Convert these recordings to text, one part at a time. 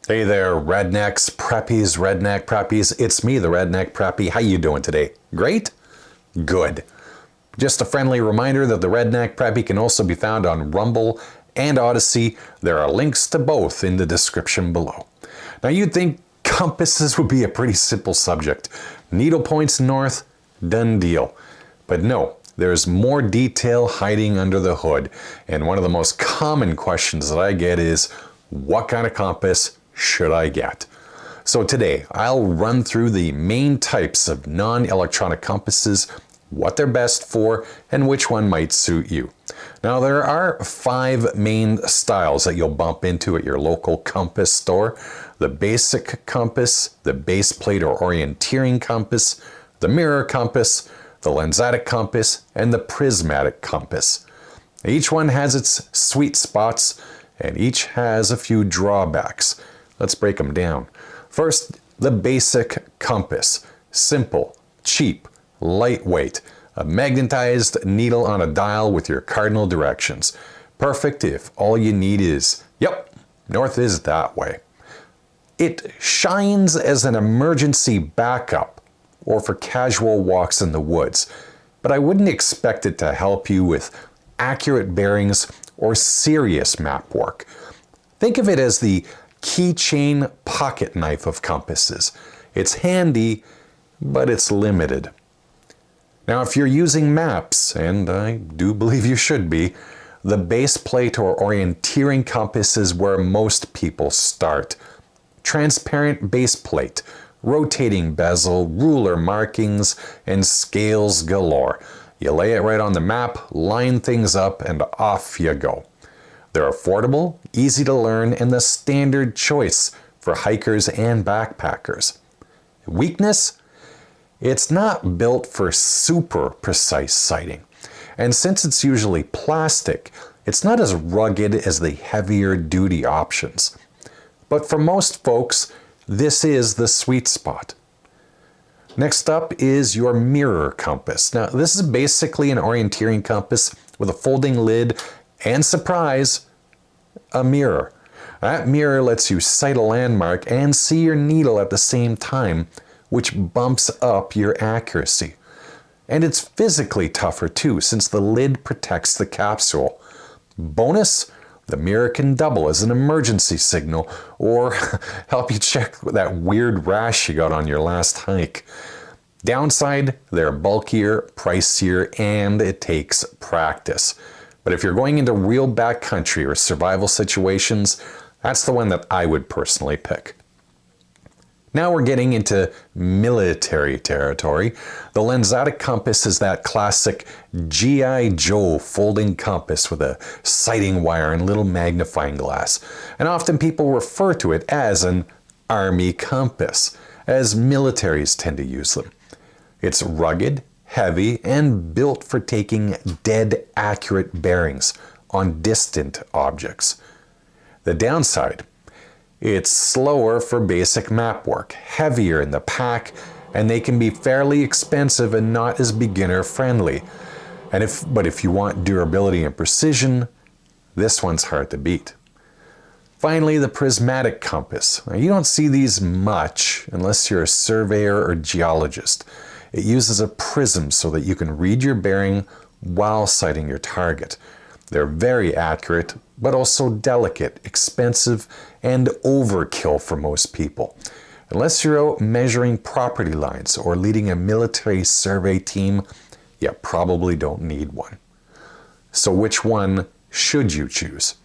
Hey there, Rednecks, Preppies, Redneck Preppies. It's me, the Redneck Preppy. How you doing today? Great? Good. Just a friendly reminder that the Redneck Preppy can also be found on Rumble and Odyssey. There are links to both in the description below. Now you'd think compasses would be a pretty simple subject. Needle points north, done deal. But no, there's more detail hiding under the hood. And one of the most common questions that I get is, what kind of compass should I get? So today, I'll run through the main types of non-electronic compasses, what they're best for, and which one might suit you. Now, there are 5 main styles that you'll bump into at your local compass store: the basic compass, the base plate or orienteering compass, the mirror compass, the lensatic compass, and the prismatic compass. Each one has its sweet spots, and each has a few drawbacks. Let's break them down. First, the basic compass. Simple, cheap, lightweight, a magnetized needle on a dial with your cardinal directions. Perfect if all you need is, yep, north is that way. It shines as an emergency backup or for casual walks in the woods, but I wouldn't expect it to help you with accurate bearings or serious map work. Think of it as the keychain pocket knife of compasses. It's handy, but it's limited. Now, if you're using maps, and I do believe you should be, the base plate or orienteering compass is where most people start. Transparent base plate, rotating bezel, ruler markings, and scales galore. You lay it right on the map, line things up, and off you go. They're affordable, easy to learn, and the standard choice for hikers and backpackers. Weakness? It's not built for super precise sighting. And since it's usually plastic, it's not as rugged as the heavier duty options. But for most folks, this is the sweet spot. Next up is your mirror compass. Now, this is basically an orienteering compass with a folding lid and, surprise, a mirror. That mirror lets you sight a landmark and see your needle at the same time, which bumps up your accuracy. And it's physically tougher too, since the lid protects the capsule. Bonus, the mirror can double as an emergency signal or help you check that weird rash you got on your last hike. Downside, they're bulkier, pricier, and it takes practice. But if you're going into real backcountry or survival situations, that's the one that I would personally pick. Now we're getting into military territory. The lensatic compass is that classic G.I. Joe folding compass with a sighting wire and little magnifying glass. And often people refer to it as an army compass, as militaries tend to use them. It's rugged, heavy, and built for taking dead accurate bearings on distant objects. The downside: it's slower for basic map work, heavier in the pack, and they can be fairly expensive and not as beginner friendly. But if you want durability and precision, this one's hard to beat. Finally, the prismatic compass. Now, you don't see these much unless you're a surveyor or geologist. It uses a prism so that you can read your bearing while sighting your target. They're very accurate, but also delicate, expensive, and overkill for most people. Unless you're out measuring property lines or leading a military survey team, you probably don't need one. So which one should you choose?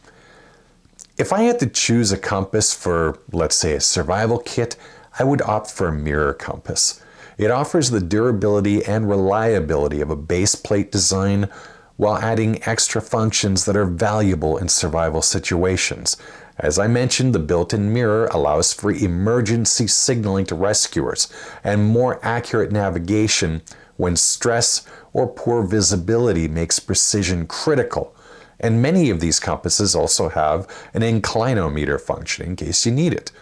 If I had to choose a compass for, let's say, a survival kit, I would opt for a mirror compass. It offers the durability and reliability of a base plate design while adding extra functions that are valuable in survival situations. As I mentioned, the built-in mirror allows for emergency signaling to rescuers and more accurate navigation when stress or poor visibility makes precision critical. And many of these compasses also have an inclinometer function in case you need it.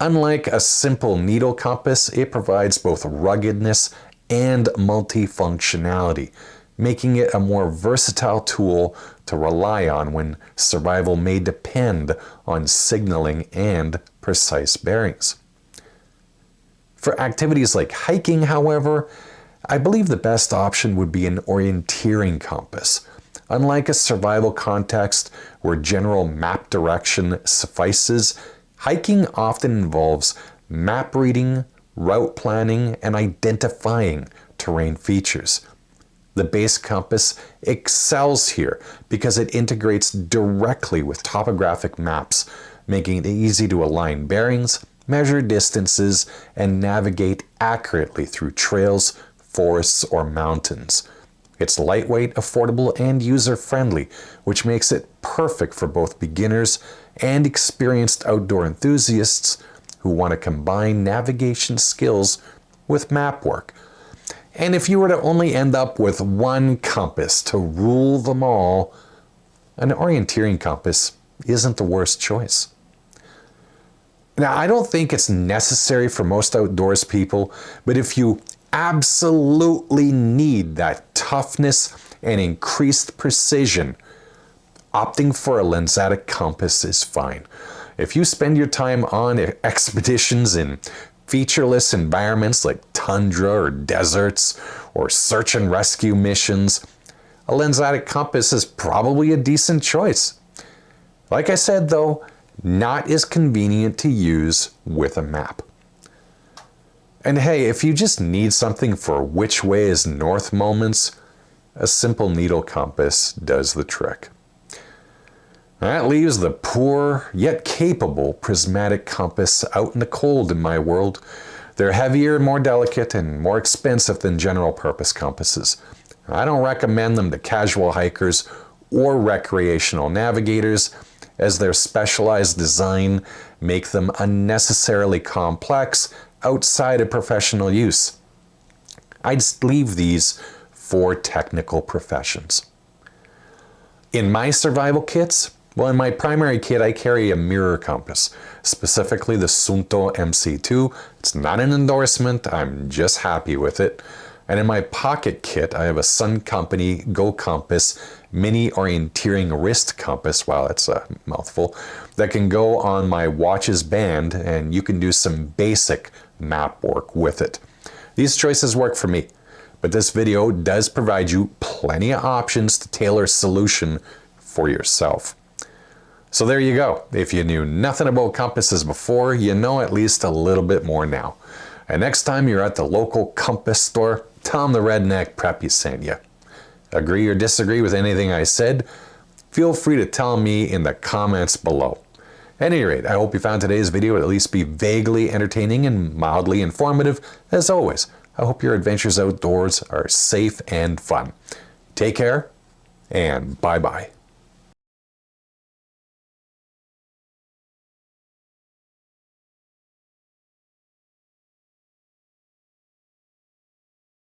Unlike a simple needle compass, it provides both ruggedness and multifunctionality, making it a more versatile tool to rely on when survival may depend on signaling and precise bearings. For activities like hiking, however, I believe the best option would be an orienteering compass. Unlike a survival context where general map direction suffices, hiking often involves map reading, route planning, and identifying terrain features. The base compass excels here because it integrates directly with topographic maps, making it easy to align bearings, measure distances, and navigate accurately through trails, forests, or mountains. It's lightweight, affordable, and user-friendly, which makes it perfect for both beginners and experienced outdoor enthusiasts who want to combine navigation skills with map work. And if you were to only end up with one compass to rule them all, an orienteering compass isn't the worst choice. Now, I don't think it's necessary for most outdoors people, but if you absolutely need that toughness and increased precision, opting for a lensatic compass is fine. If you spend your time on expeditions in featureless environments like tundra or deserts or search and rescue missions, a lensatic compass is probably a decent choice. Like I said though, not as convenient to use with a map. And hey, if you just need something for which way is north moments, a simple needle compass does the trick. That leaves the poor, yet capable prismatic compass out in the cold in my world. They're heavier, more delicate, and more expensive than general purpose compasses. I don't recommend them to casual hikers or recreational navigators, as their specialized design make them unnecessarily complex outside of professional use. I'd leave these for technical professions. In my survival kits, well, in my primary kit, I carry a mirror compass, specifically the Suunto MC2. It's not an endorsement, I'm just happy with it. And in my pocket kit, I have a Sun Company Go Compass mini orienteering wrist compass, wow, that's a mouthful, that can go on my watch's band, and you can do some basic map work with it. These choices work for me, but this video does provide you plenty of options to tailor a solution for yourself. So there you go. If you knew nothing about compasses before, you know at least a little bit more now. And next time you're at the local compass store, tell them the Redneck Preppy sent you. Agree or disagree with anything I said? Feel free to tell me in the comments below. At any rate, I hope you found today's video at least be vaguely entertaining and mildly informative. As always, I hope your adventures outdoors are safe and fun. Take care, and bye-bye.